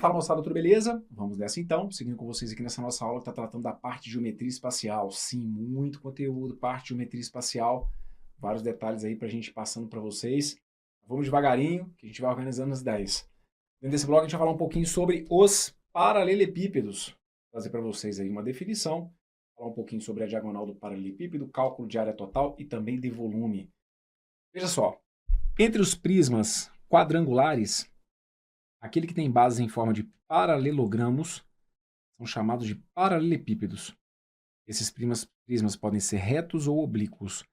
Fala moçada, tudo beleza? Vamos nessa então, seguindo com vocês aqui nessa nossa aula que está tratando da parte de geometria espacial. Sim, muito conteúdo, parte de geometria espacial, vários detalhes aí para a gente passando para vocês. Vamos devagarinho, que a gente vai organizando as ideias. Dentro desse bloco a gente vai falar um pouquinho sobre os paralelepípedos. Vou trazer para vocês aí uma definição, falar um pouquinho sobre a diagonal do paralelepípedo, cálculo de área total e também de volume. Veja só, entre os prismas quadrangulares, aquele que tem bases em forma de paralelogramos são chamados de paralelepípedos. Esses prismas podem ser retos ou oblíquos.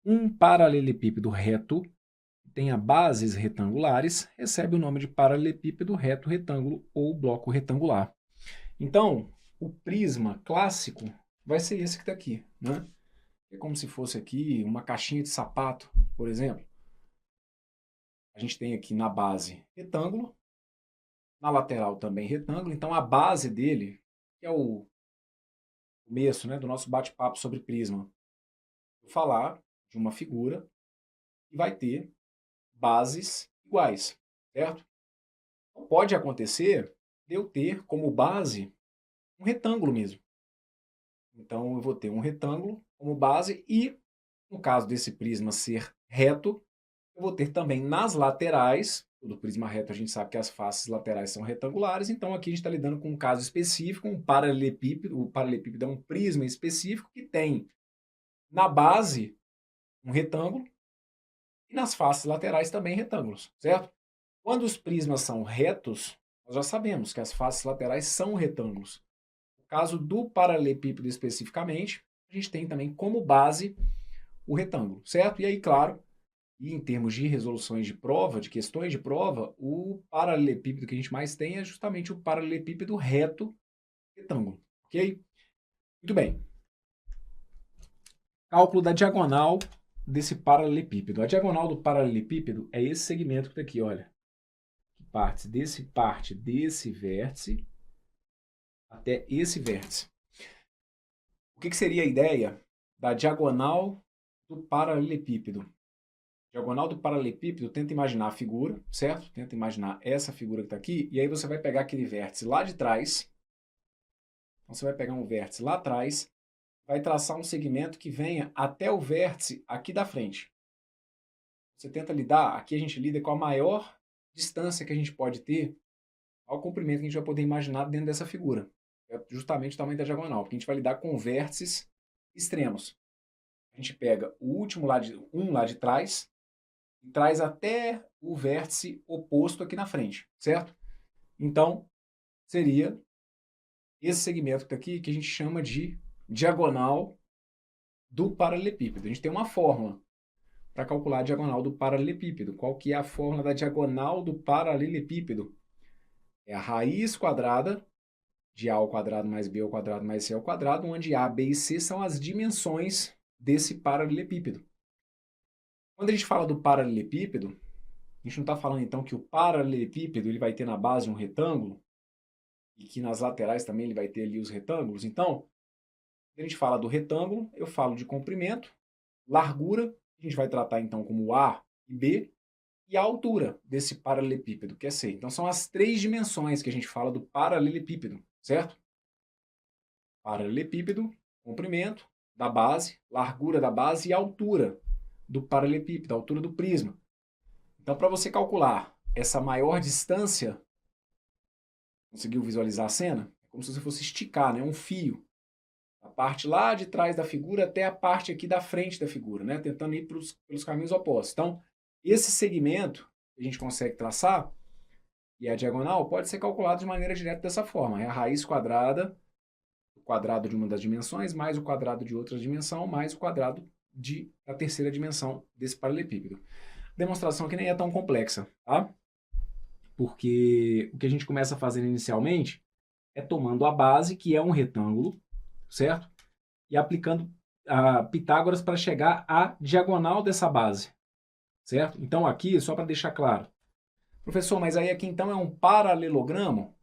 Um paralelepípedo reto que tenha bases retangulares recebe o nome de paralelepípedo reto retângulo ou bloco retangular. Então, o prisma clássico vai ser esse que está aqui, né? É como se fosse aqui uma caixinha de sapato, por exemplo. A gente tem aqui na base retângulo, na lateral também retângulo, então a base dele, que é o começo, né, do nosso bate-papo sobre prisma, vou falar de uma figura que vai ter bases iguais, certo? Então, pode acontecer de eu ter como base um retângulo mesmo. Então eu vou ter um retângulo como base e, no caso desse prisma ser reto, eu vou ter também nas laterais, do prisma reto a gente sabe que as faces laterais são retangulares, então aqui a gente está lidando com um caso específico, um paralelepípedo. O paralelepípedo é um prisma específico que tem na base um retângulo e nas faces laterais também retângulos, certo? Quando os prismas são retos, nós já sabemos que as faces laterais são retângulos. No caso do paralelepípedo especificamente, a gente tem também como base o retângulo, certo? E aí, claro, e em termos de resoluções de prova, de questões de prova, o paralelepípedo que a gente mais tem é justamente o paralelepípedo reto retângulo, ok? Muito bem. Cálculo da diagonal desse paralelepípedo. A diagonal do paralelepípedo é esse segmento que está aqui, olha. Que parte desse vértice até esse vértice. O que seria a ideia da diagonal do paralelepípedo? Diagonal do paralelepípedo, tenta imaginar a figura, certo? Tenta imaginar essa figura que está aqui, e aí você vai pegar aquele vértice lá de trás. Então você vai pegar um vértice lá atrás, vai traçar um segmento que venha até o vértice aqui da frente. Você tenta lidar, aqui a gente lida com a maior distância que a gente pode ter ao comprimento que a gente vai poder imaginar dentro dessa figura. É justamente o tamanho da diagonal, porque a gente vai lidar com vértices extremos. A gente pega o último lá de trás e traz até o vértice oposto aqui na frente, certo? Então, seria esse segmento que está aqui que a gente chama de diagonal do paralelepípedo. A gente tem uma fórmula para calcular a diagonal do paralelepípedo. Qual que é a fórmula da diagonal do paralelepípedo? É a raiz quadrada de a ao quadrado mais b ao quadrado mais c ao quadrado, onde a, b e c são as dimensões desse paralelepípedo. Quando a gente fala do paralelepípedo, a gente não está falando então que o paralelepípedo ele vai ter na base um retângulo e que nas laterais também ele vai ter ali os retângulos. Então, quando a gente fala do retângulo, eu falo de comprimento, largura, a gente vai tratar então como A e B, e a altura desse paralelepípedo, que é C. Então, são as três dimensões que a gente fala do paralelepípedo, certo? Paralelepípedo, comprimento da base, largura da base e altura do paralelepípedo, a altura do prisma. Então, para você calcular essa maior distância, conseguiu visualizar a cena? É como se você fosse esticar, né, um fio. A parte lá de trás da figura até a parte aqui da frente da figura, né, tentando ir pelos caminhos opostos. Então, esse segmento que a gente consegue traçar, e a diagonal, pode ser calculado de maneira direta dessa forma. É a raiz quadrada, o quadrado de uma das dimensões, mais o quadrado de outra dimensão, mais o quadrado da terceira dimensão desse paralelepípedo. A demonstração aqui nem é tão complexa, tá? Porque o que a gente começa a fazer inicialmente é tomando a base, que é um retângulo, certo? E aplicando a Pitágoras para chegar à diagonal dessa base, certo? Então aqui, só para deixar claro, professor, mas aí aqui então é um paralelogramo?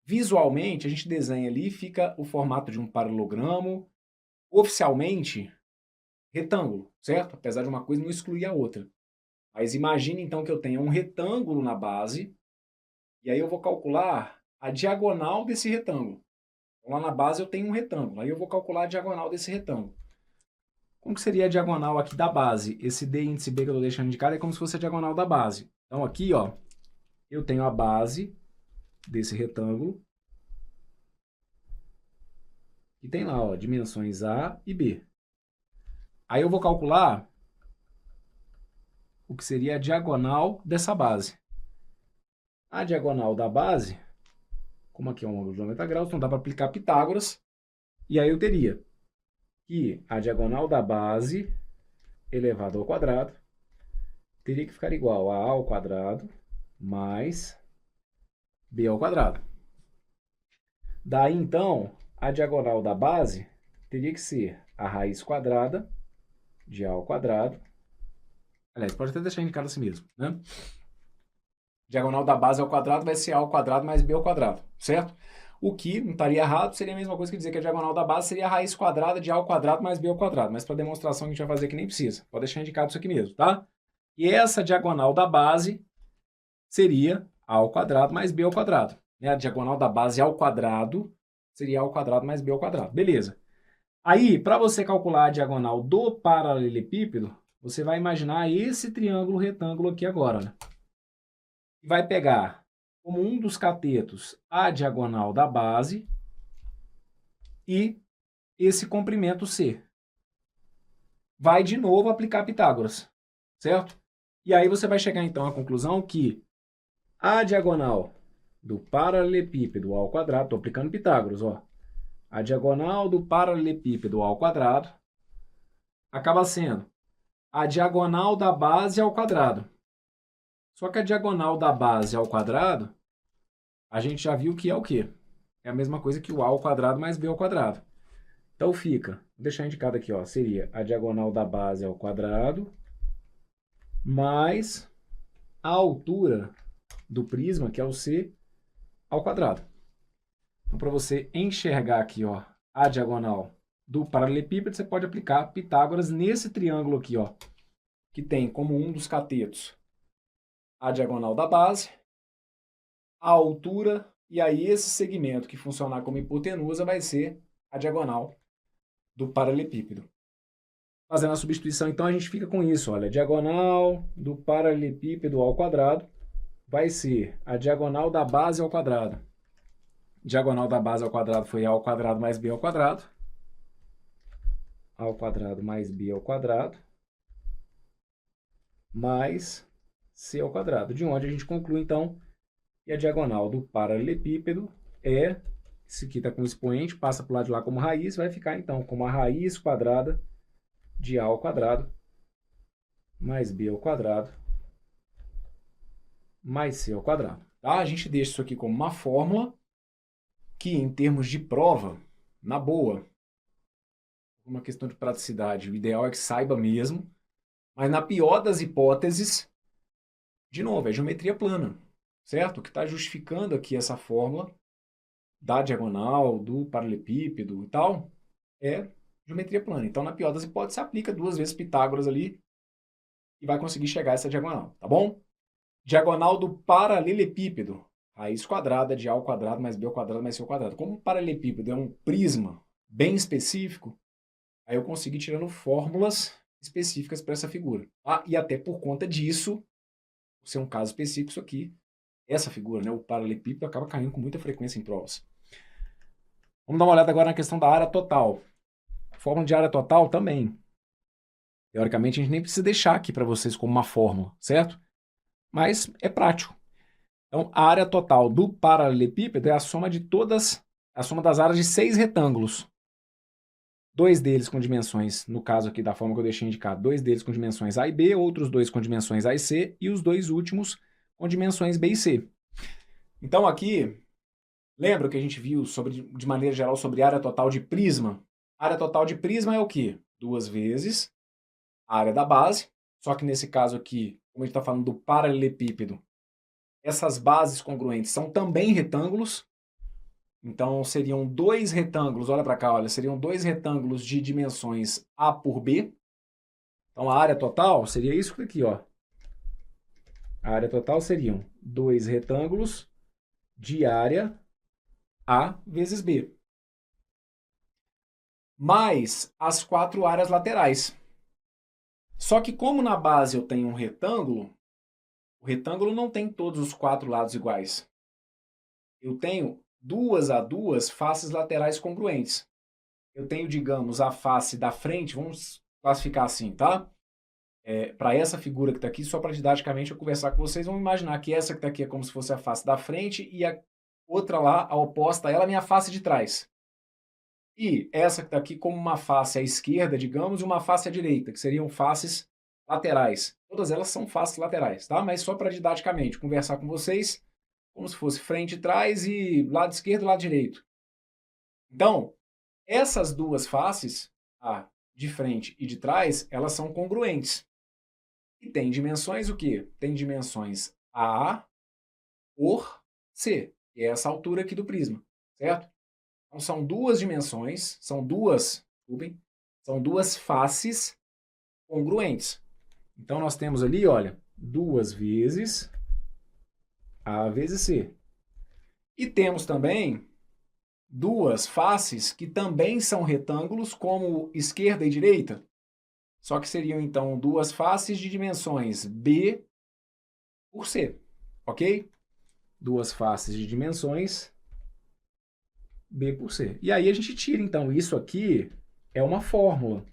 Visualmente, a gente desenha ali, fica o formato de um paralelogramo, oficialmente, retângulo, certo? Apesar de uma coisa não excluir a outra. Mas imagine então que eu tenha um retângulo na base, E aí eu vou calcular a diagonal desse retângulo. Então, lá na base eu tenho um retângulo. Aí eu vou calcular a diagonal desse retângulo. Como que seria a diagonal aqui da base? Esse D índice B que eu estou deixando indicado é como se fosse a diagonal da base. Então aqui, ó, eu tenho a base desse retângulo. E tem lá, ó, dimensões A e B. Aí eu vou calcular o que seria a diagonal dessa base. A diagonal da base, como aqui é um ângulo de 90 graus, então dá para aplicar Pitágoras. E aí eu teria que a diagonal da base elevado ao quadrado teria que ficar igual a ao quadrado mais b ao quadrado. Daí, então, a diagonal da base teria que ser a raiz quadrada de a ao quadrado. Aliás, pode até deixar indicado assim mesmo, né? Diagonal da base ao quadrado vai ser a ao quadrado mais b ao quadrado, certo? O que não estaria errado, seria a mesma coisa que dizer que a diagonal da base seria a raiz quadrada de a ao quadrado mais b ao quadrado. Mas para demonstração que a gente vai fazer aqui nem precisa. Pode deixar indicado isso aqui mesmo, tá? E essa diagonal da base seria a ao quadrado mais b ao quadrado. A diagonal da base ao quadrado seria a ao quadrado mais b ao quadrado. Beleza. Aí, para você calcular a diagonal do paralelepípedo, você vai imaginar esse triângulo retângulo aqui agora, né? E vai pegar como um dos catetos a diagonal da base e esse comprimento C. Vai de novo aplicar Pitágoras, certo? E aí você vai chegar então à conclusão que a diagonal do paralelepípedo ao quadrado, estou aplicando Pitágoras, ó. A diagonal do paralelepípedo ao quadrado acaba sendo a diagonal da base ao quadrado. Só que a diagonal da base ao quadrado, a gente já viu que é o quê? É a mesma coisa que o a ao quadrado mais b ao quadrado. Então fica, vou deixar indicado aqui, ó, seria a diagonal da base ao quadrado mais a altura do prisma, que é o C, ao quadrado. Então, para você enxergar aqui, ó, a diagonal do paralelepípedo, você pode aplicar Pitágoras nesse triângulo aqui, ó, que tem como um dos catetos a diagonal da base, a altura, e aí esse segmento que funcionar como hipotenusa vai ser a diagonal do paralelepípedo. Fazendo a substituição, então, a gente fica com isso, olha, a diagonal do paralelepípedo ao quadrado vai ser a diagonal da base ao quadrado. Diagonal da base ao quadrado foi a ao quadrado mais b ao quadrado. A ao quadrado mais b ao quadrado. Mais c ao quadrado. De onde a gente conclui, então, que a diagonal do paralelepípedo é, isso aqui está com expoente, passa para o lado de lá como raiz, vai ficar, então, como a raiz quadrada de a ao quadrado mais b ao quadrado mais c ao quadrado. Tá? A gente deixa isso aqui como uma fórmula que, em termos de prova, na boa, uma questão de praticidade, o ideal é que saiba mesmo, mas na pior das hipóteses, de novo, é geometria plana, certo? O que está justificando aqui essa fórmula da diagonal, do paralelepípedo e tal, é geometria plana. Então, na pior das hipóteses, você aplica 2 vezes Pitágoras ali e vai conseguir chegar a essa diagonal, tá bom? Diagonal do paralelepípedo. Raiz quadrada de a ao quadrado mais b ao quadrado mais c ao quadrado. Como o paralelepípedo é um prisma bem específico, aí eu consigo ir tirando fórmulas específicas para essa figura. Ah, e até por conta disso, por ser um caso específico, isso aqui, essa figura, né, o paralelepípedo, acaba caindo com muita frequência em provas. Vamos dar uma olhada agora na questão da área total. A fórmula de área total também. Teoricamente, a gente nem precisa deixar aqui para vocês como uma fórmula, certo? Mas é prático. Então, a área total do paralelepípedo é a soma de todas, a soma das áreas de 6 retângulos. 2 deles com dimensões, no caso aqui da forma que eu deixei indicado, 2 deles com dimensões A e B, outros 2 com dimensões A e C, e os 2 últimos com dimensões B e C. Então aqui, lembra que a gente viu de maneira geral sobre área total de prisma? A área total de prisma é o quê? 2 vezes a área da base, só que nesse caso aqui, como a gente está falando do paralelepípedo, essas bases congruentes são também retângulos. Então, seriam 2 retângulos, olha para cá, olha, seriam 2 retângulos de dimensões A por B. Então, a área total seria isso aqui, ó. A área total seriam 2 retângulos de área A vezes B, mais as 4 áreas laterais. Só que como na base eu tenho um retângulo, o retângulo não tem todos os 4 lados iguais. Eu tenho 2 a 2 faces laterais congruentes. Eu tenho, digamos, a face da frente, vamos classificar assim, tá? Para essa figura que está aqui, só para didaticamente eu conversar com vocês, vamos imaginar que essa que está aqui é como se fosse a face da frente e a outra lá, a oposta a ela, é a minha face de trás. E essa que está aqui como uma face à esquerda, digamos, e uma face à direita, que seriam faces laterais. Todas elas são faces laterais, tá? Mas só para didaticamente conversar com vocês, como se fosse frente e trás e lado esquerdo e lado direito. Então, essas duas faces, a de frente e de trás, elas são congruentes. E tem dimensões o quê? Tem dimensões A por C, que é essa altura aqui do prisma, certo? Então são duas dimensões, são duas faces congruentes. Então nós temos ali, olha, 2 vezes A vezes C. E temos também duas faces que também são retângulos, como esquerda e direita. Só que seriam então duas faces de dimensões B por C, ok? Duas faces de dimensões B por C. E aí a gente tira então, isso aqui é uma fórmula,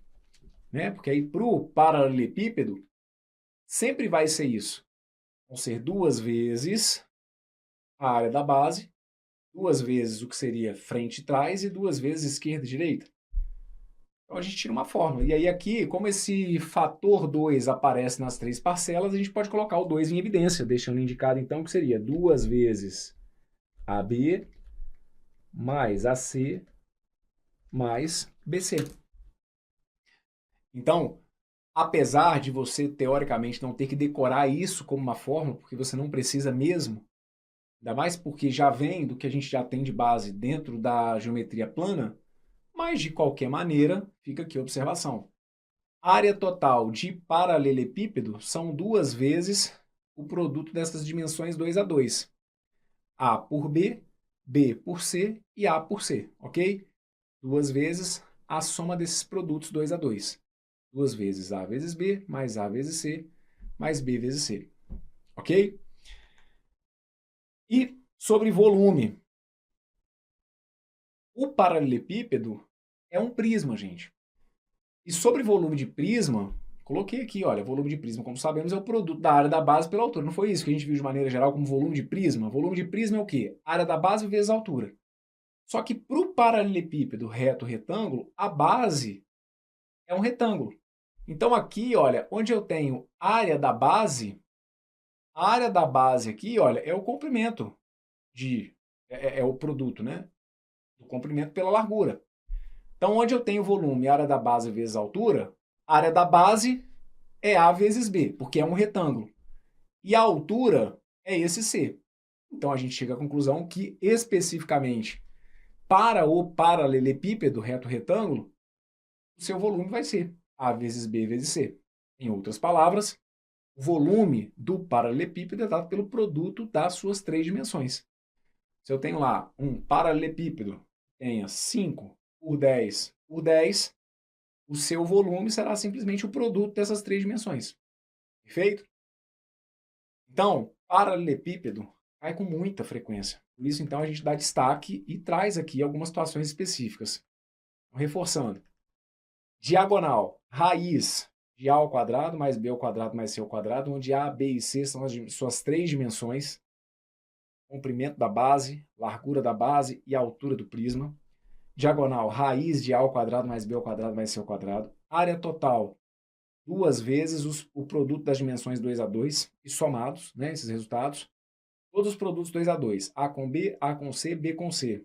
né? Porque aí para o paralelepípedo sempre vai ser isso. Vão ser 2 vezes a área da base, 2 vezes o que seria frente e trás e 2 vezes esquerda e direita. Então a gente tira uma fórmula. E aí aqui, como esse fator 2 aparece nas 3 parcelas, a gente pode colocar o 2 em evidência, deixando indicado então que seria 2 vezes AB mais AC mais BC. Então, apesar de você, teoricamente, não ter que decorar isso como uma fórmula, porque você não precisa mesmo, ainda mais porque já vem do que a gente já tem de base dentro da geometria plana, mas de qualquer maneira, fica aqui a observação. Área total de paralelepípedo são 2 vezes o produto dessas dimensões 2 a 2. A por B, B por C e A por C, ok? 2 vezes a soma desses produtos 2 a 2. 2 vezes A vezes B, mais A vezes C, mais B vezes C, ok? E sobre volume. O paralelepípedo é um prisma, gente. E sobre volume de prisma, coloquei aqui, olha, volume de prisma, como sabemos, é o produto da área da base pela altura. Não foi isso que a gente viu de maneira geral como volume de prisma? Volume de prisma é o quê? Área da base vezes a altura. Só que para o paralelepípedo reto-retângulo, a base é um retângulo. Então aqui, olha, onde eu tenho área da base, a área da base aqui, olha, é o comprimento é o produto, né? Do comprimento pela largura. Então, onde eu tenho volume, área da base vezes altura, a área da base é A vezes B, porque é um retângulo. E a altura é esse C. Então, a gente chega à conclusão que, especificamente, para o paralelepípedo reto-retângulo, o seu volume vai ser A vezes B vezes C. Em outras palavras, o volume do paralelepípedo é dado pelo produto das suas 3 dimensões. Se eu tenho lá um paralelepípedo que tenha 5 por 10 por 10, o seu volume será simplesmente o produto dessas 3 dimensões. Perfeito? Então, paralelepípedo cai com muita frequência. Por isso, então, a gente dá destaque e traz aqui algumas situações específicas. Reforçando. Diagonal, raiz de A ao quadrado mais B ao quadrado mais C ao quadrado, onde A, B e C são as suas 3 dimensões. Comprimento da base, largura da base e altura do prisma. Diagonal, raiz de A ao quadrado mais B ao quadrado mais C ao quadrado. Área total, 2 vezes o produto das dimensões 2 a 2 e somados, né, esses resultados. Todos os produtos 2 a 2, A com B, A com C, B com C.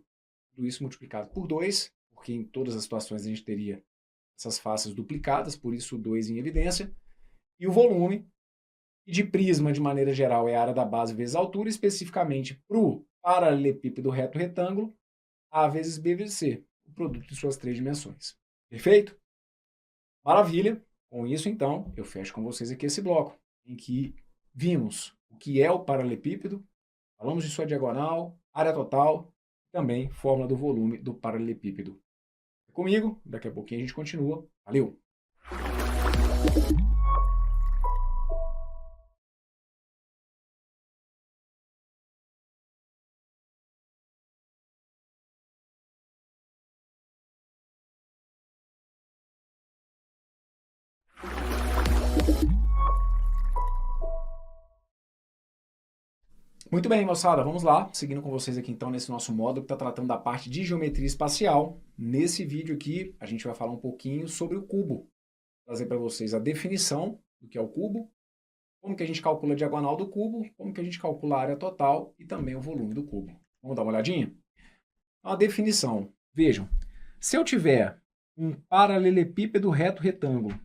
Tudo isso multiplicado por 2, porque em todas as situações a gente teria essas faces duplicadas, por isso o 2 em evidência. E o volume, e de prisma, de maneira geral, é a área da base vezes a altura, especificamente para o paralelepípedo reto-retângulo, A vezes B vezes C, o produto de suas 3 dimensões. Perfeito? Maravilha! Com isso, então, eu fecho com vocês aqui esse bloco, em que vimos o que é o paralelepípedo, falamos de sua diagonal, área total, também fórmula do volume do paralelepípedo. Comigo, daqui a pouquinho a gente continua. Valeu! Muito bem, moçada, vamos lá, seguindo com vocês aqui então nesse nosso módulo que está tratando da parte de geometria espacial. Nesse vídeo aqui, a gente vai falar um pouquinho sobre o cubo. Trazer para vocês a definição do que é o cubo, como que a gente calcula a diagonal do cubo, como que a gente calcula a área total e também o volume do cubo. Vamos dar uma olhadinha? A definição. Vejam, se eu tiver um paralelepípedo reto retângulo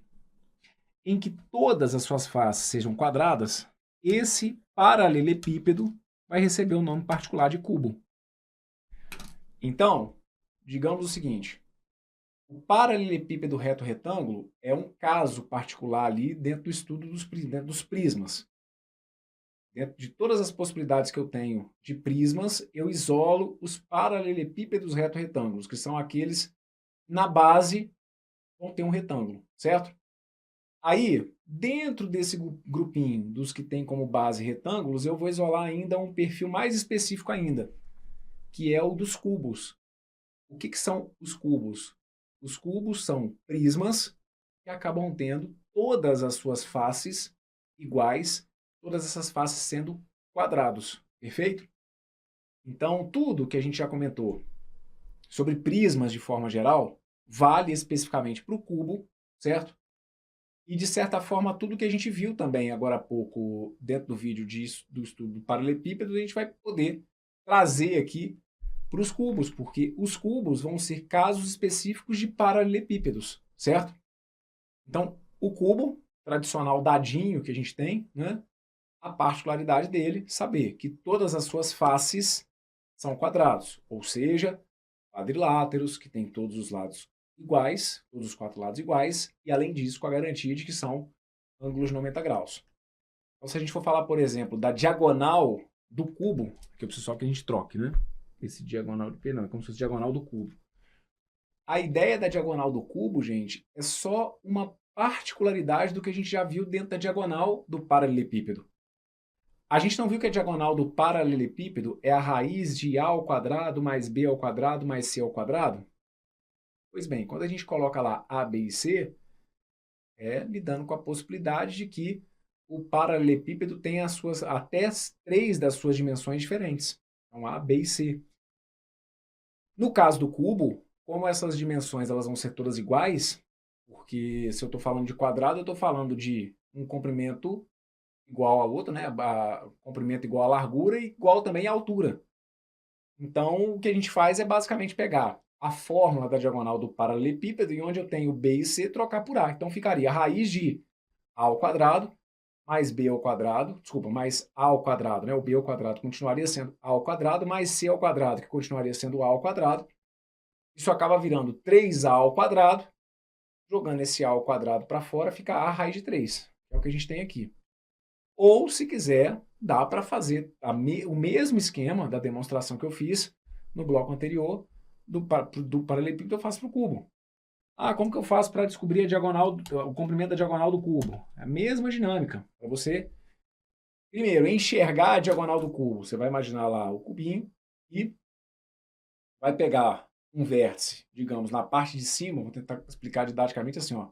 em que todas as suas faces sejam quadradas, esse paralelepípedo vai receber o nome particular de cubo. Então, digamos o seguinte, o paralelepípedo reto retângulo é um caso particular ali dentro do estudo dos prismas. Dentro de todas as possibilidades que eu tenho de prismas, eu isolo os paralelepípedos reto retângulos, que são aqueles na base vão ter um retângulo, certo? Aí, dentro desse grupinho dos que tem como base retângulos, eu vou isolar ainda um perfil mais específico ainda, que é o dos cubos. O que são os cubos? Os cubos são prismas que acabam tendo todas as suas faces iguais, todas essas faces sendo quadrados, perfeito? Então, tudo que a gente já comentou sobre prismas de forma geral, vale especificamente para o cubo, certo? E, de certa forma, tudo que a gente viu também agora há pouco dentro do vídeo do estudo do paralelepípedo, a gente vai poder trazer aqui para os cubos, porque os cubos vão ser casos específicos de paralelepípedos, certo? Então, o cubo, tradicional dadinho que a gente tem, né? A particularidade dele, saber que todas as suas faces são quadrados, ou seja, quadriláteros, que tem todos os lados iguais, todos os 4 lados iguais, e além disso, com a garantia de que são ângulos de 90 graus. Então, se a gente for falar, por exemplo, da diagonal do cubo, que eu preciso só que a gente troque, né? Esse diagonal de P não, é como se fosse diagonal do cubo. A ideia da diagonal do cubo, gente, é só uma particularidade do que a gente já viu dentro da diagonal do paralelepípedo. A gente não viu que a diagonal do paralelepípedo é a raiz de a ao quadrado mais b ao quadrado mais c ao quadrado? Pois bem, quando a gente coloca lá a, b e c, é lidando com a possibilidade de que o paralelepípedo tenha até 3 das suas dimensões diferentes. Então, a, b e c. No caso do cubo, como essas dimensões elas vão ser todas iguais, porque se eu estou falando de quadrado, eu estou falando de um comprimento igual ao outro, né? Comprimento igual à largura e igual também à altura. Então, o que a gente faz é basicamente pegar a fórmula da diagonal do paralelepípedo e onde eu tenho b e c, trocar por a. Então, ficaria a raiz de a ao quadrado mais b ao quadrado, desculpa, mais a ao quadrado, né? O b ao quadrado continuaria sendo a ao quadrado, mais c ao quadrado, que continuaria sendo a ao quadrado. Isso acaba virando 3a ao quadrado. Jogando esse a ao quadrado para fora, fica a raiz de 3. É o que a gente tem aqui. Ou, se quiser, dá para fazer o mesmo esquema da demonstração que eu fiz no bloco anterior do paralelepípedo, eu faço para o cubo. Ah, como que eu faço para descobrir a diagonal, o comprimento da diagonal do cubo? É a mesma dinâmica. Para você, primeiro, enxergar a diagonal do cubo. Você vai imaginar lá o cubinho e vai pegar um vértice, digamos, na parte de cima. Vou tentar explicar didaticamente assim, ó.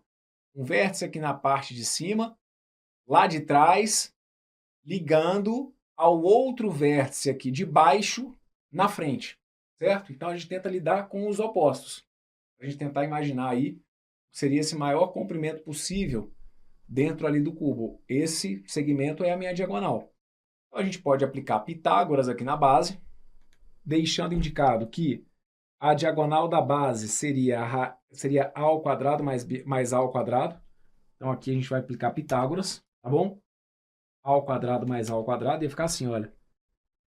Um vértice aqui na parte de cima, lá de trás, ligando ao outro vértice aqui de baixo na frente, certo? Então a gente tenta lidar com os opostos. A gente tentar imaginar aí seria esse maior comprimento possível dentro ali do cubo. Esse segmento é a minha diagonal. Então a gente pode aplicar Pitágoras aqui na base, deixando indicado que a diagonal da base seria a ao quadrado mais a ao quadrado. Então aqui a gente vai aplicar Pitágoras, tá bom? A ao quadrado mais a ao quadrado, ia ficar assim, olha.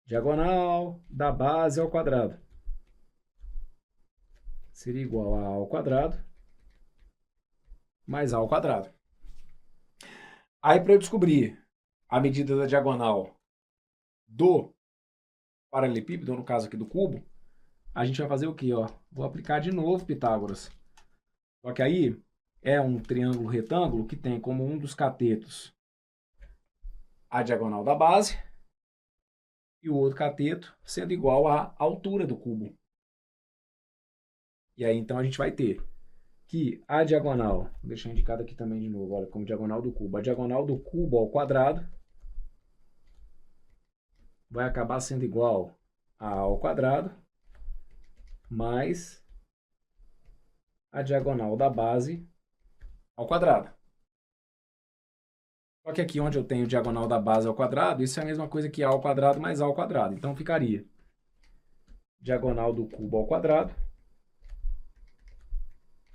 Diagonal da base ao quadrado seria igual a ao quadrado mais a ao quadrado. Aí, para eu descobrir a medida da diagonal do paralelepípedo, ou no caso aqui do cubo, a gente vai fazer o quê? Ó? Vou aplicar de novo Pitágoras. Só que aí é um triângulo retângulo que tem como um dos catetos a diagonal da base e o outro cateto sendo igual à altura do cubo. E aí então a gente vai ter que a diagonal, vou deixar indicado aqui também de novo, olha, como diagonal do cubo. A diagonal do cubo ao quadrado vai acabar sendo igual a ao quadrado mais a diagonal da base ao quadrado. Só que aqui onde eu tenho diagonal da base ao quadrado, isso é a mesma coisa que a ao quadrado mais a ao quadrado. Então ficaria diagonal do cubo ao quadrado,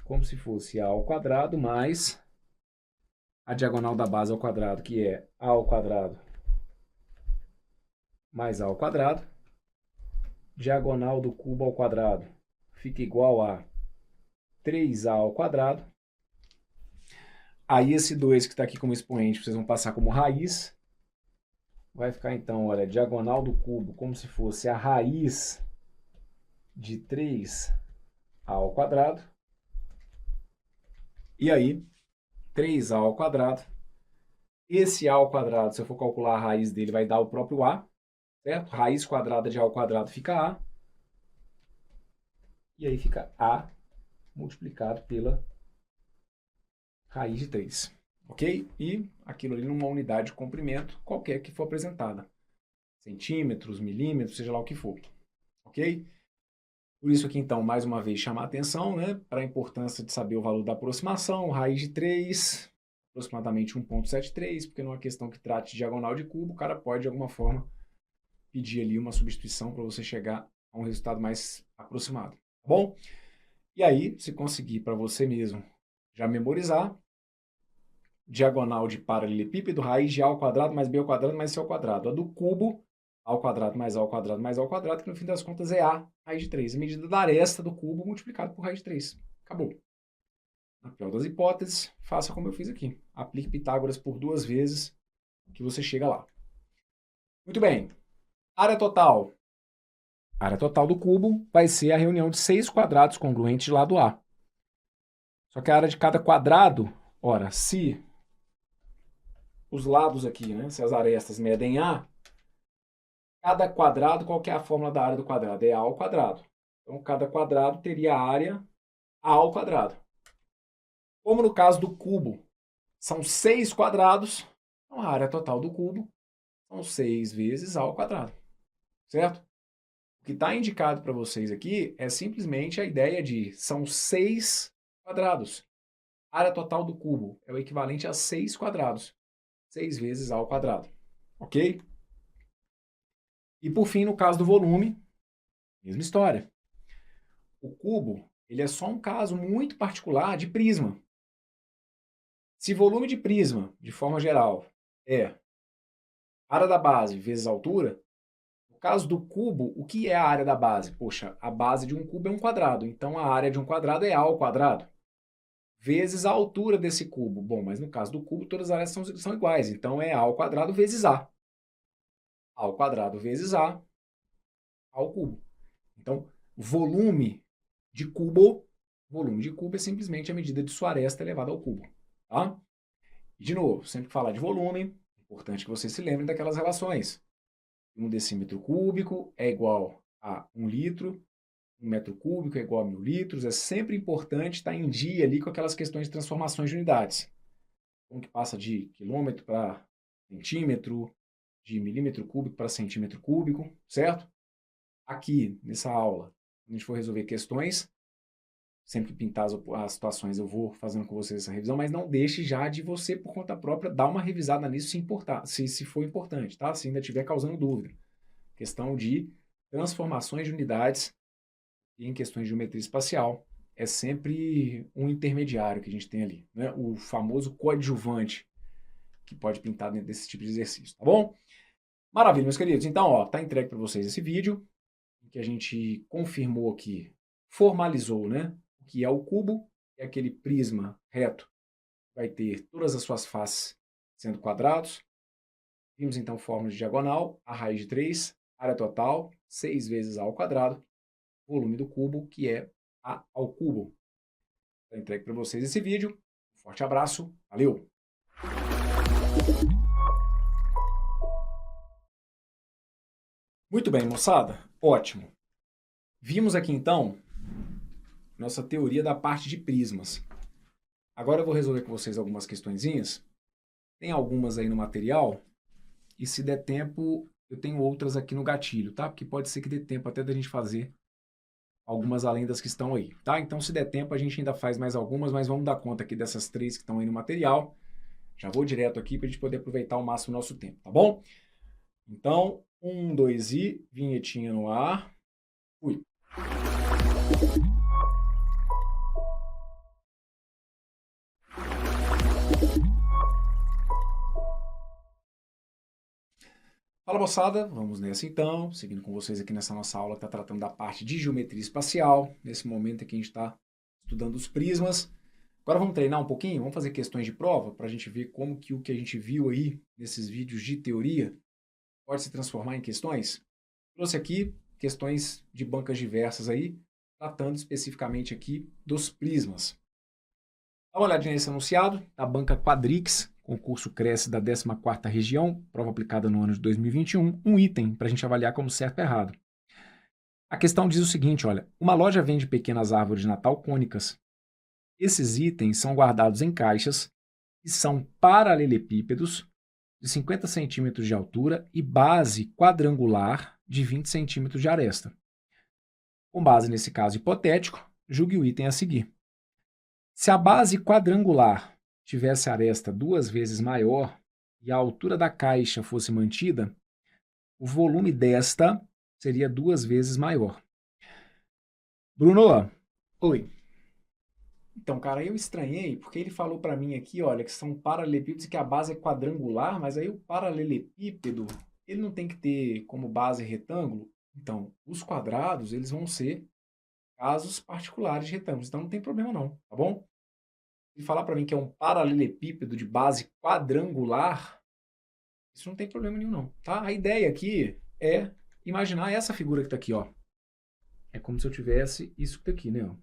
como se fosse a ao quadrado mais a diagonal da base ao quadrado, que é a ao quadrado mais a ao quadrado. Diagonal do cubo ao quadrado fica igual a 3a ao quadrado. Aí esse 2 que está aqui como expoente, vocês vão passar como raiz. Vai ficar então, olha, diagonal do cubo como se fosse a raiz de 3a ao quadrado. E aí, 3a ao quadrado. Esse a ao quadrado, se eu for calcular a raiz dele, vai dar o próprio a, certo? Raiz quadrada de a ao quadrado fica a. E aí fica a multiplicado pela raiz de 3, ok? E aquilo ali numa unidade de comprimento, qualquer que for apresentada. Centímetros, milímetros, seja lá o que for, ok? Por isso aqui, então, mais uma vez, chamar a atenção, né, para a importância de saber o valor da aproximação, raiz de 3, aproximadamente 1,73, porque numa questão que trate de diagonal de cubo, o cara pode, de alguma forma, pedir ali uma substituição para você chegar a um resultado mais aproximado, tá bom? E aí, se conseguir para você mesmo já memorizar, diagonal de paralelepípedo, raiz de a ao quadrado mais b ao quadrado mais c ao quadrado. A do cubo, a ao quadrado mais a ao quadrado mais a ao quadrado, que no fim das contas é a raiz de 3. A medida da aresta do cubo multiplicado por raiz de 3. Acabou. Na pior das hipóteses, faça como eu fiz aqui. Aplique Pitágoras por 2 vezes, que você chega lá. Muito bem. Área total. A área total do cubo vai ser a reunião de 6 quadrados congruentes de lado A. Só que a área de cada quadrado, ora, se os lados aqui, né, se as arestas medem A, cada quadrado, qual que é a fórmula da área do quadrado? É A ao quadrado. Então, cada quadrado teria a área A ao quadrado. Como no caso do cubo, são 6 quadrados, então a área total do cubo são 6 vezes A ao quadrado. Certo? O que está indicado para vocês aqui é simplesmente a ideia de são 6 quadrados. A área total do cubo é o equivalente a 6 quadrados. 6 vezes A ao quadrado. Ok? E por fim, no caso do volume, mesma história. O cubo, ele é só um caso muito particular de prisma. Se volume de prisma, de forma geral, é área da base vezes altura, no caso do cubo, o que é a área da base? Poxa, a base de um cubo é um quadrado, então a área de um quadrado é A ao quadrado, vezes a altura desse cubo. Bom, mas no caso do cubo, todas as áreas são iguais, então é A ao quadrado vezes A. A ao quadrado vezes A ao cubo. Então, volume de cubo é simplesmente a medida de sua aresta elevada ao cubo. Tá? E, de novo, sempre que falar de volume, é importante que você se lembre daquelas relações. 1 decímetro cúbico é igual a 1 litro, 1 metro cúbico é igual a 1000 litros. É sempre importante estar em dia ali com aquelas questões de transformações de unidades. Como que passa de quilômetro para centímetro, de milímetro cúbico para centímetro cúbico, certo? Aqui, nessa aula, quando a gente for resolver questões, sempre que pintar as situações eu vou fazendo com vocês essa revisão, mas não deixe já de você, por conta própria, dar uma revisada nisso se for importante, tá? Se ainda estiver causando dúvida. Questão de transformações de unidades e em questões de geometria espacial é sempre um intermediário que a gente tem ali, né? O famoso coadjuvante que pode pintar dentro desse tipo de exercício, tá bom? Maravilha, meus queridos. Então, ó, tá entregue para vocês esse vídeo que a gente confirmou aqui, formalizou, né? O que é o cubo, é aquele prisma reto, vai ter todas as suas faces sendo quadrados. Vimos então fórmula de diagonal, a raiz de 3, área total, 6 vezes A ao quadrado, volume do cubo, que é A ao cubo. Então, entregue para vocês esse vídeo. Um forte abraço, valeu! Muito bem, moçada, ótimo. Vimos aqui então nossa teoria da parte de prismas. Agora eu vou resolver com vocês algumas questõezinhas. Tem algumas aí no material e se der tempo eu tenho outras aqui no gatilho, tá? Porque pode ser que dê tempo até da gente fazer algumas além das que estão aí, tá? Então se der tempo a gente ainda faz mais algumas, mas vamos dar conta aqui dessas 3 que estão aí no material. Já vou direto aqui para a gente poder aproveitar ao máximo o nosso tempo, tá bom? Então, 1, 2 e vinhetinha no ar. Fui. Fala, moçada, vamos nessa então, seguindo com vocês aqui nessa nossa aula que está tratando da parte de geometria espacial. Nesse momento aqui a gente está estudando os prismas. Agora vamos treinar um pouquinho, vamos fazer questões de prova para a gente ver como que o que a gente viu aí nesses vídeos de teoria pode se transformar em questões. Trouxe aqui questões de bancas diversas aí, tratando especificamente aqui dos prismas. Dá uma olhadinha nesse enunciado, da banca Quadrix, concurso Cresce da 14ª região, prova aplicada no ano de 2021, um item para a gente avaliar como certo ou errado. A questão diz o seguinte, olha, uma loja vende pequenas árvores de Natal cônicas. Esses itens são guardados em caixas e são paralelepípedos de 50 centímetros de altura e base quadrangular de 20 centímetros de aresta. Com base nesse caso hipotético, julgue o item a seguir. Se a base quadrangular tivesse aresta 2 vezes maior e a altura da caixa fosse mantida, o volume desta seria 2 vezes maior. Bruno, oi. Então, cara, eu estranhei porque ele falou para mim aqui, olha, que são paralelepípedos e que a base é quadrangular, mas aí o paralelepípedo, ele não tem que ter como base retângulo? Então, os quadrados, eles vão ser casos particulares de retângulos, então não tem problema não, tá bom? E falar para mim que é um paralelepípedo de base quadrangular, isso não tem problema nenhum não, tá? A ideia aqui é imaginar essa figura que está aqui, ó. É como se eu tivesse isso aqui, né? Ó.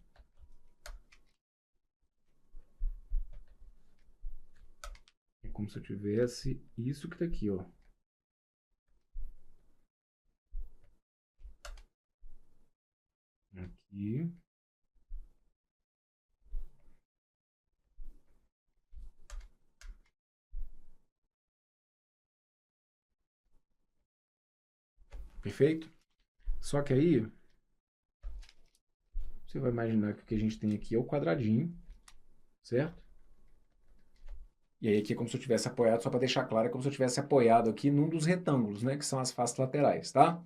É como se eu tivesse isso que está aqui, ó. Aqui. Perfeito? Só que aí, você vai imaginar que o que a gente tem aqui é o quadradinho, certo? E aí aqui é como se eu tivesse apoiado, só para deixar claro, é como se eu tivesse apoiado aqui num dos retângulos, né? Que são as faces laterais, tá?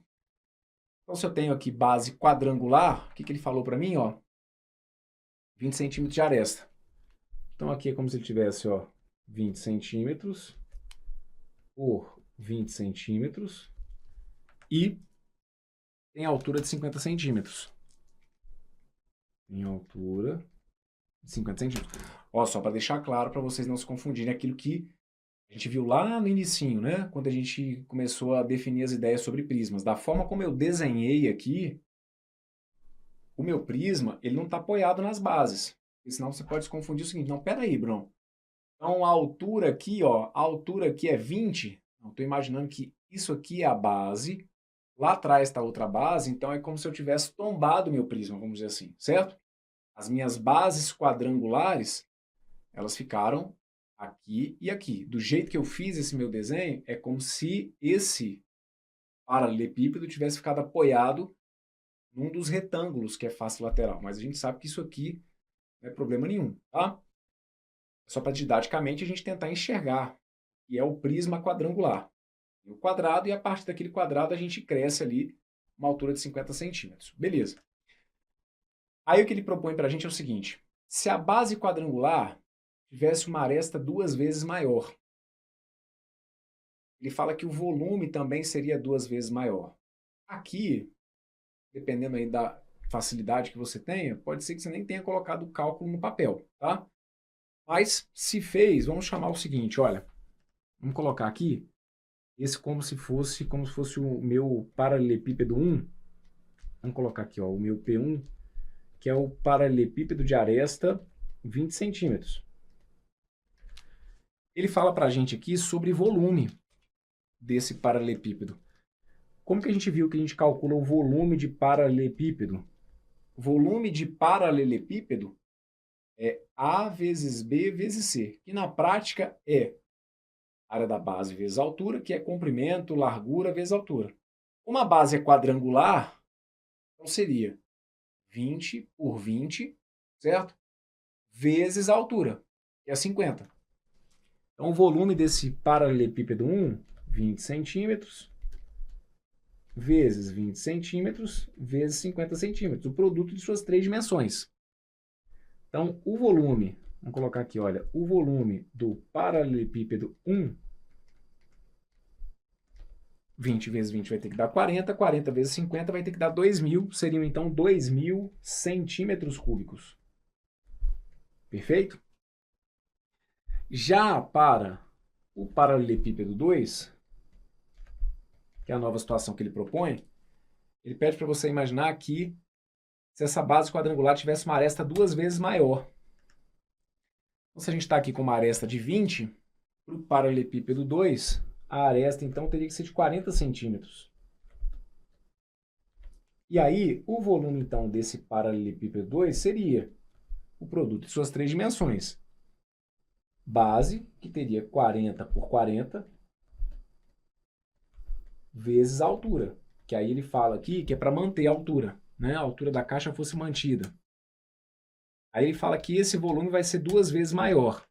Então se eu tenho aqui base quadrangular, o que ele falou para mim, ó? 20 centímetros de aresta. Então aqui é como se ele tivesse, ó, 20 centímetros por 20 centímetros e tem altura de 50 centímetros. Em altura de 50 centímetros. Ó, só para deixar claro para vocês não se confundirem aquilo que a gente viu lá no inicinho, né? Quando a gente começou a definir as ideias sobre prismas. Da forma como eu desenhei aqui, o meu prisma, ele não está apoiado nas bases. Porque senão você pode se confundir o seguinte, não, peraí, Bruno. Então a altura aqui, ó, a altura aqui é 20. Estou imaginando que isso aqui é a base. Lá atrás está outra base, então é como se eu tivesse tombado o meu prisma, vamos dizer assim, certo? As minhas bases quadrangulares, elas ficaram aqui e aqui. Do jeito que eu fiz esse meu desenho, é como se esse paralelepípedo tivesse ficado apoiado num dos retângulos que é face lateral. Mas a gente sabe que isso aqui não é problema nenhum, tá? Só para didaticamente a gente tentar enxergar, que é o prisma quadrangular. O quadrado, e a partir daquele quadrado a gente cresce ali uma altura de 50 centímetros. Beleza. Aí o que ele propõe para a gente é o seguinte, se a base quadrangular tivesse uma aresta 2 vezes maior, ele fala que o volume também seria 2 vezes maior. Aqui, dependendo aí da facilidade que você tenha, pode ser que você nem tenha colocado o cálculo no papel, tá? Mas se fez, vamos chamar o seguinte, olha, vamos colocar aqui, esse como se fosse o meu paralelepípedo 1. Vamos colocar aqui, ó, o meu P1, que é o paralelepípedo de aresta 20 centímetros. Ele fala para a gente aqui sobre volume desse paralelepípedo. Como que a gente viu que a gente calcula o volume de paralelepípedo? O volume de paralelepípedo é A vezes B vezes C, que na prática é área da base vezes altura, que é comprimento, largura vezes altura. Como a base é quadrangular, então seria 20 por 20, certo? Vezes a altura, que é 50. Então o volume desse paralelepípedo 1, 20 centímetros, vezes 20 centímetros, vezes 50 centímetros, o produto de suas três dimensões. Então, o volume, vamos colocar aqui, olha, o volume do paralelepípedo 1, 20 vezes 20 vai ter que dar 40, 40 vezes 50 vai ter que dar 2.000, seriam então 2.000 centímetros cúbicos. Perfeito? Já para o paralelepípedo 2, que é a nova situação que ele propõe, ele pede para você imaginar que se essa base quadrangular tivesse uma aresta 2 vezes maior. Então, se a gente está aqui com uma aresta de 20, para o paralelepípedo 2, a aresta então teria que ser de 40 centímetros. E aí, o volume então desse paralelepípedo 2 seria o produto de suas três dimensões. Base, que teria 40 por 40, vezes a altura. Que aí ele fala aqui que é para manter a altura, né? A altura da caixa fosse mantida. Aí ele fala que esse volume vai ser 2 vezes maior.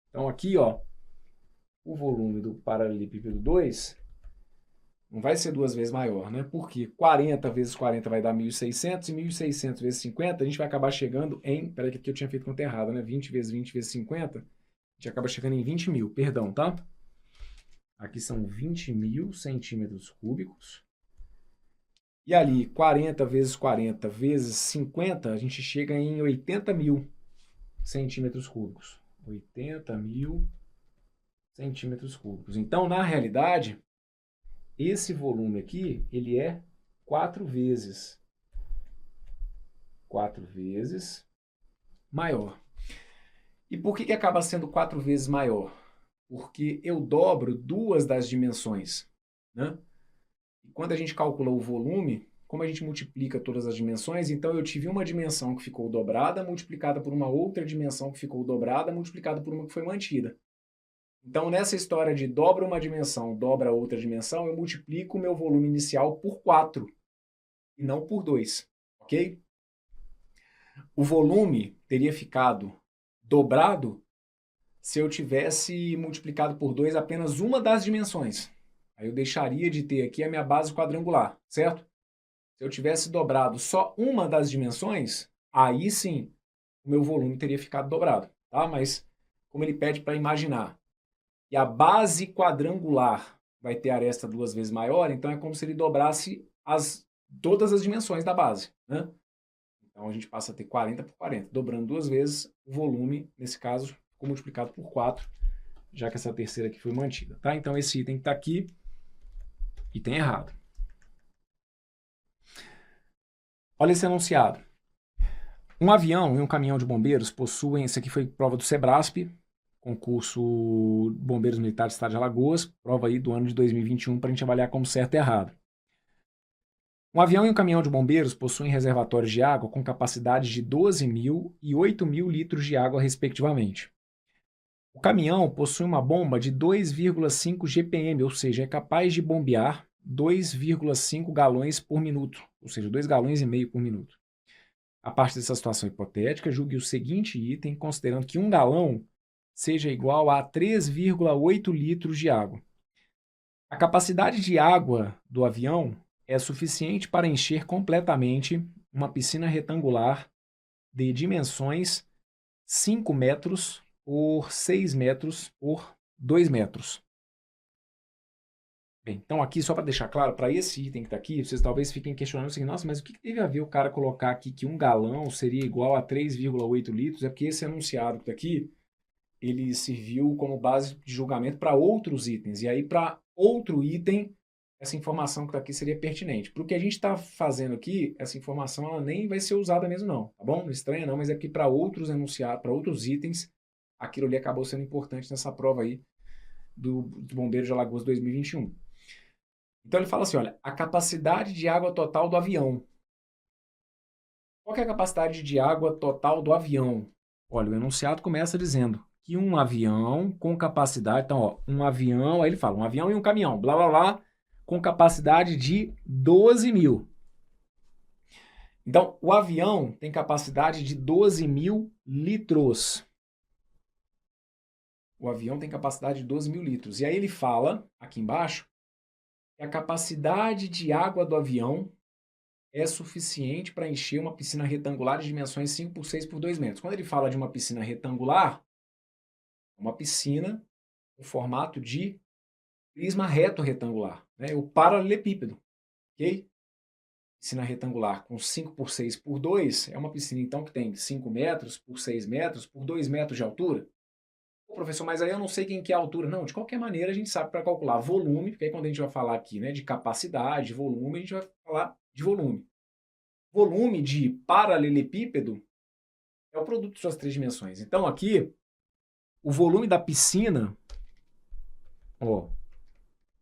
Então aqui, ó, o volume do paralelepípedo 2 não vai ser 2 vezes maior, né? Porque 40 vezes 40 vai dar 1.600 e 1.600 vezes 50 a gente vai acabar chegando em... Peraí que aqui eu tinha feito conta errada, né? 20 vezes 20 vezes 50, a gente acaba chegando em 20.000, perdão, tá? Aqui são 20.000 centímetros cúbicos. E ali, 40 vezes 40 vezes 50, a gente chega em 80.000 centímetros cúbicos. 80.000 centímetros cúbicos. Então, na realidade, esse volume aqui, ele é 4 vezes maior. E por que acaba sendo 4 vezes maior? Porque eu dobro duas das dimensões, né? E quando a gente calcula o volume, como a gente multiplica todas as dimensões, então eu tive uma dimensão que ficou dobrada, multiplicada por uma outra dimensão que ficou dobrada, multiplicada por uma que foi mantida. Então, nessa história de dobra uma dimensão, dobra outra dimensão, eu multiplico o meu volume inicial por 4 e não por 2, ok? O volume teria ficado dobrado se eu tivesse multiplicado por 2 apenas uma das dimensões. Aí eu deixaria de ter aqui a minha base quadrangular, certo? Se eu tivesse dobrado só uma das dimensões, aí sim o meu volume teria ficado dobrado, tá? Mas como ele pede para imaginar e a base quadrangular vai ter aresta 2 vezes maior, então é como se ele dobrasse todas as dimensões da base, né? Então a gente passa a ter 40 por 40, dobrando 2 vezes, o volume, nesse caso, ficou multiplicado por 4, já que essa terceira aqui foi mantida, tá? Então esse item que está aqui, item errado. Olha esse enunciado. Um avião e um caminhão de bombeiros possuem, esse aqui foi prova do Sebrasp, concurso Bombeiros Militares do Estado de Alagoas, prova aí do ano de 2021 para a gente avaliar como certo e errado. Um avião e um caminhão de bombeiros possuem reservatórios de água com capacidade de 12.000 e 8.000 litros de água, respectivamente. O caminhão possui uma bomba de 2,5 GPM, ou seja, é capaz de bombear 2,5 galões por minuto, ou seja, 2,5 galões por minuto. A partir dessa situação hipotética, julgue o seguinte item, considerando que 1 galão seja igual a 3,8 litros de água. A capacidade de água do avião é suficiente para encher completamente uma piscina retangular de dimensões 5 metros por 6 metros por 2 metros. Bem, então aqui, só para deixar claro, para esse item que está aqui, vocês talvez fiquem questionando o seguinte, nossa, mas o que teve a ver o cara colocar aqui que 1 galão seria igual a 3,8 litros? É porque esse enunciado que está aqui, ele serviu como base de julgamento para outros itens. E aí, para outro item, essa informação que está aqui seria pertinente. Para o que a gente está fazendo aqui, essa informação ela nem vai ser usada mesmo não, tá bom? Não estranha não, mas é porque para outros enunciados, para outros itens, aquilo ali acabou sendo importante nessa prova aí do Bombeiro de Alagoas 2021. Então ele fala assim, olha, a capacidade de água total do avião. Qual que é a capacidade de água total do avião? Olha, o enunciado começa dizendo que um avião com capacidade, então, ó, um avião, aí ele fala, um avião e um caminhão, blá, blá, blá, com capacidade de 12.000. Então, o avião tem capacidade de 12.000 litros. O avião tem capacidade de 12.000 litros. E aí ele fala, aqui embaixo, que a capacidade de água do avião é suficiente para encher uma piscina retangular de dimensões 5 por 6 por 2 metros. Quando ele fala de uma piscina retangular, uma piscina com formato de prisma reto retangular, né? O paralelepípedo, ok? Piscina retangular com 5 por 6 por 2 é uma piscina, então, que tem 5 metros por 6 metros por 2 metros de altura. Pô, professor, mas aí eu não sei quem que é a altura. Não, de qualquer maneira a gente sabe para calcular volume, porque aí quando a gente vai falar aqui, né, de capacidade, volume, a gente vai falar de volume. Volume de paralelepípedo é o produto de suas três dimensões. Então aqui, o volume da piscina, ó,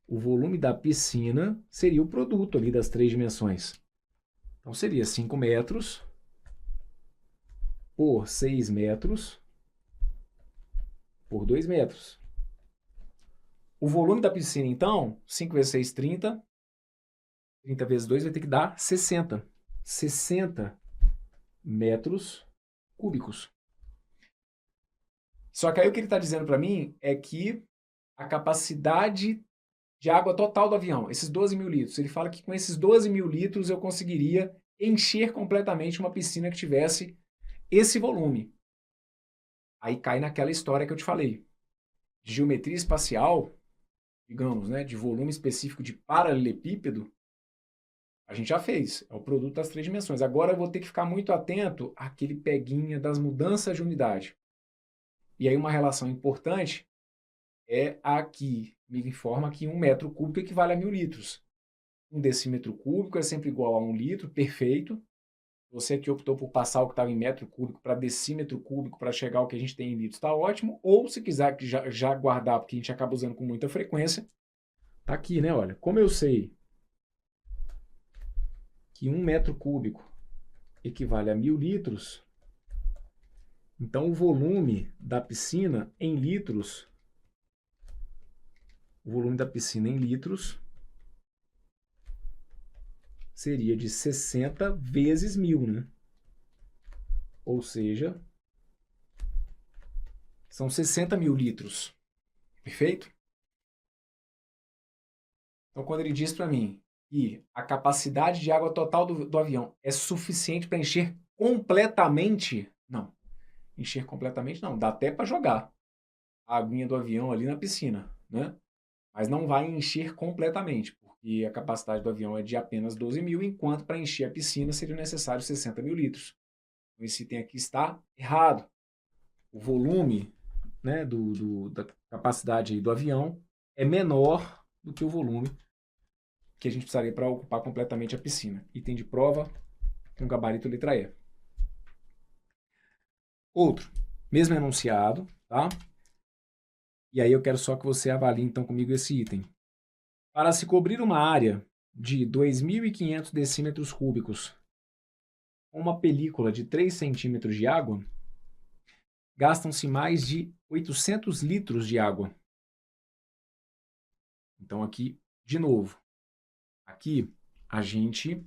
o volume da piscina seria o produto ali das três dimensões. Então seria 5 metros por 6 metros por 2 metros. O volume da piscina, então, 5 vezes 6, 30. 30 vezes 2 vai ter que dar 60. 60 metros cúbicos. Só que aí o que ele está dizendo para mim é que a capacidade de água total do avião, esses 12.000 litros, ele fala que com esses 12.000 litros eu conseguiria encher completamente uma piscina que tivesse esse volume. Aí cai naquela história que eu te falei. De geometria espacial, digamos, né, de volume específico de paralelepípedo, a gente já fez. É o produto das três dimensões. Agora eu vou ter que ficar muito atento àquele peguinha das mudanças de unidade. E aí uma relação importante é a que me informa que 1 metro cúbico equivale a 1.000 litros. 1 decímetro cúbico é sempre igual a 1 litro, perfeito. Você que optou por passar o que estava em metro cúbico para decímetro cúbico para chegar ao que a gente tem em litros, está ótimo. Ou se quiser que já guardar, porque a gente acaba usando com muita frequência, tá aqui, né? Olha, como eu sei que 1 metro cúbico equivale a 1.000 litros, então o volume da piscina em litros, seria de 60 vezes 1.000, né? Ou seja, são 60.000 litros. Perfeito? Então, quando ele diz para mim que a capacidade de água total do avião é suficiente para encher completamente, não. Encher completamente não. Dá até para jogar a aguinha do avião ali na piscina, né? Mas não vai encher completamente, porque a capacidade do avião é de apenas 12.000, enquanto para encher a piscina seria necessário 60.000 litros. Então, esse item aqui está errado. O volume, né, da capacidade aí do avião é menor do que o volume que a gente precisaria para ocupar completamente a piscina. Item de prova com gabarito letra E. Outro, mesmo enunciado, tá? E aí eu quero só que você avalie então comigo esse item. Para se cobrir uma área de 2.500 decímetros cúbicos com uma película de 3 centímetros de água, gastam-se mais de 800 litros de água. Então aqui, de novo, aqui a gente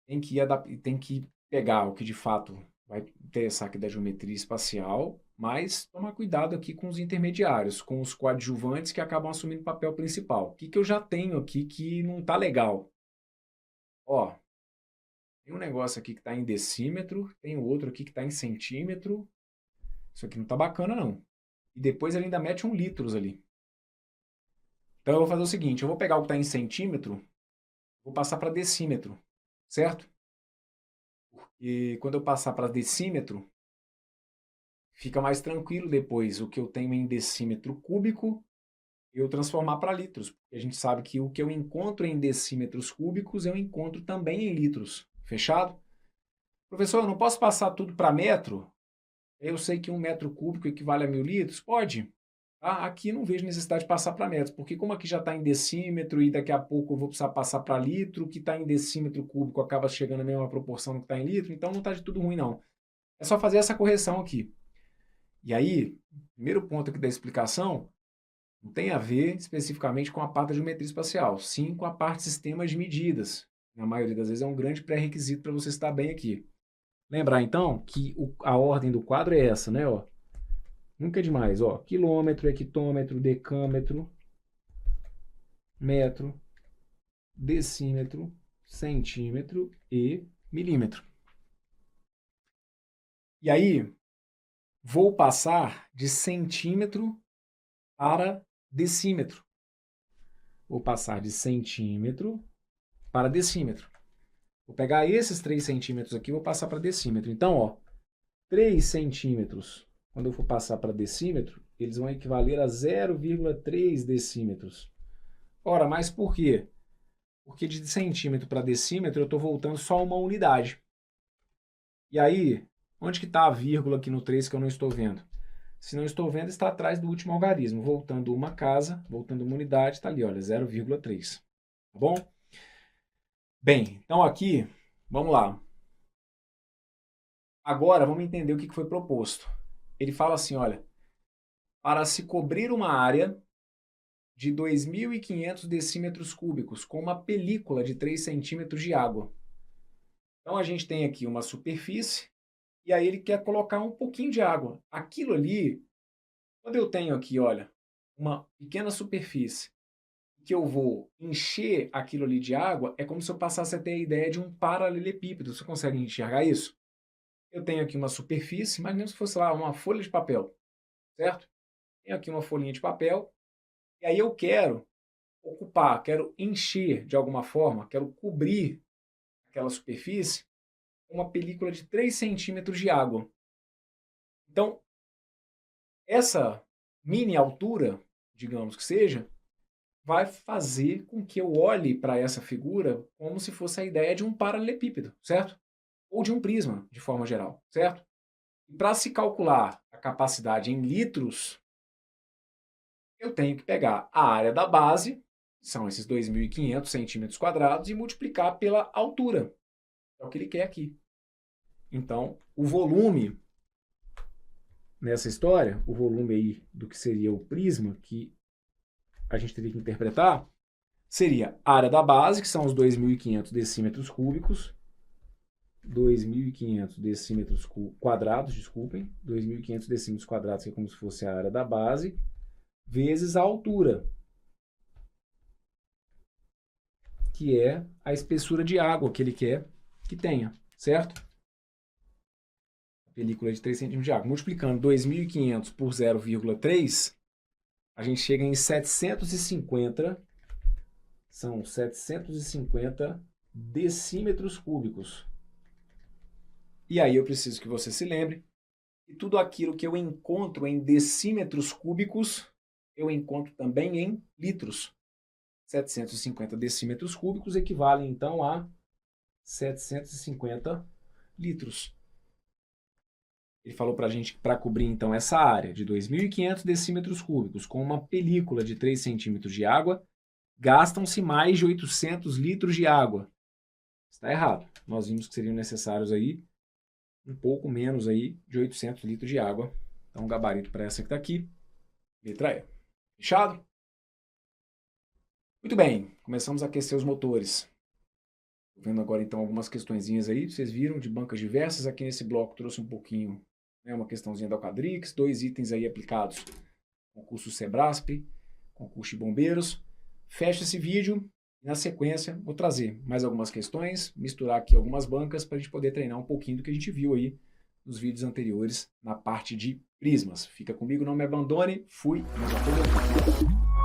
tem que pegar o que de fato vai interessar aqui da geometria espacial, mas tomar cuidado aqui com os intermediários, com os coadjuvantes que acabam assumindo o papel principal. O que eu já tenho aqui que não está legal? Ó, tem um negócio aqui que está em decímetro, tem outro aqui que está em centímetro. Isso aqui não está bacana, não. E depois ele ainda mete um litros ali. Então eu vou fazer o seguinte, eu vou pegar o que está em centímetro, vou passar para decímetro, certo? E quando eu passar para decímetro, fica mais tranquilo depois o que eu tenho em decímetro cúbico eu transformar para litros. A gente sabe que o que eu encontro em decímetros cúbicos, eu encontro também em litros. Fechado? Professor, eu não posso passar tudo para metro? Eu sei que 1 metro cúbico equivale a 1.000 litros? Pode. Tá? Aqui não vejo necessidade de passar para metros, porque como aqui já está em decímetro e daqui a pouco eu vou precisar passar para litro, o que está em decímetro cúbico acaba chegando a mesma proporção do que está em litro, então não está de tudo ruim não. É só fazer essa correção aqui. E aí, primeiro ponto aqui da explicação, não tem a ver especificamente com a parte da geometria espacial, sim com a parte de sistemas de medidas. Na maioria das vezes é um grande pré-requisito para você estar bem aqui. Lembrar então que a ordem do quadro é essa, né? Ó. Nunca é demais, ó. Quilômetro, hectômetro, decâmetro, metro, decímetro, centímetro e milímetro. E aí, vou passar de centímetro para decímetro. Vou passar de centímetro para decímetro. Vou pegar esses 3 centímetros aqui e vou passar para decímetro. Então, ó, 3 centímetros, quando eu for passar para decímetro, eles vão equivaler a 0,3 decímetros. Ora, mas por quê? Porque de centímetro para decímetro eu estou voltando só uma unidade. E aí, onde que está a vírgula aqui no 3 que eu não estou vendo? Se não estou vendo, está atrás do último algarismo. Voltando uma casa, voltando uma unidade, está ali, olha, 0,3. Tá bom? Bem, então aqui, vamos lá. Agora, vamos entender o que foi proposto. Ele fala assim, olha, para se cobrir uma área de 2.500 decímetros cúbicos com uma película de 3 centímetros de água. Então, a gente tem aqui uma superfície e aí ele quer colocar um pouquinho de água. Aquilo ali, quando eu tenho aqui, olha, uma pequena superfície que eu vou encher aquilo ali de água, é como se eu passasse a ter a ideia de um paralelepípedo. Você consegue enxergar isso? Eu tenho aqui uma superfície, imaginemos se fosse lá uma folha de papel, certo? Tenho aqui uma folhinha de papel, e aí eu quero ocupar, quero encher de alguma forma, quero cobrir aquela superfície com uma película de 3 centímetros de água. Então, essa mini altura, digamos que seja, vai fazer com que eu olhe para essa figura como se fosse a ideia de um paralelepípedo, certo? Ou de um prisma, de forma geral, certo? E para se calcular a capacidade em litros, eu tenho que pegar a área da base, que são esses 2.500 centímetros quadrados, e multiplicar pela altura. É o que ele quer aqui. Então, o volume nessa história, o volume aí do que seria o prisma, que a gente teria que interpretar, seria a área da base, que são os 2.500 decímetros cúbicos, 2.500 decímetros quadrados, desculpem, 2.500 decímetros quadrados, que é como se fosse a área da base, vezes a altura, que é a espessura de água que ele quer que tenha, certo? A película de 3 centímetros de água. Multiplicando 2.500 por 0,3, a gente chega em 750, são 750 decímetros cúbicos. E aí eu preciso que você se lembre que tudo aquilo que eu encontro em decímetros cúbicos, eu encontro também em litros. 750 decímetros cúbicos equivalem, então, a 750 litros. Ele falou para a gente que para cobrir, então, essa área de 2.500 decímetros cúbicos com uma película de 3 centímetros de água, gastam-se mais de 800 litros de água. Está errado. Nós vimos que seriam necessários aí um pouco menos aí de 800 litros de água. Então, gabarito para essa que está aqui. Letra E. Fechado? Muito bem. Começamos a aquecer os motores. Estou vendo agora, então, algumas questõezinhas aí. Vocês viram, de bancas diversas. Aqui nesse bloco trouxe um pouquinho, né, uma questãozinha da Alcadrix. 2 itens aí aplicados. Concurso Sebrasp, concurso de bombeiros. Fecha esse vídeo. E na sequência, vou trazer mais algumas questões, misturar aqui algumas bancas para a gente poder treinar um pouquinho do que a gente viu aí nos vídeos anteriores na parte de prismas. Fica comigo, não me abandone. Fui, mas até depois.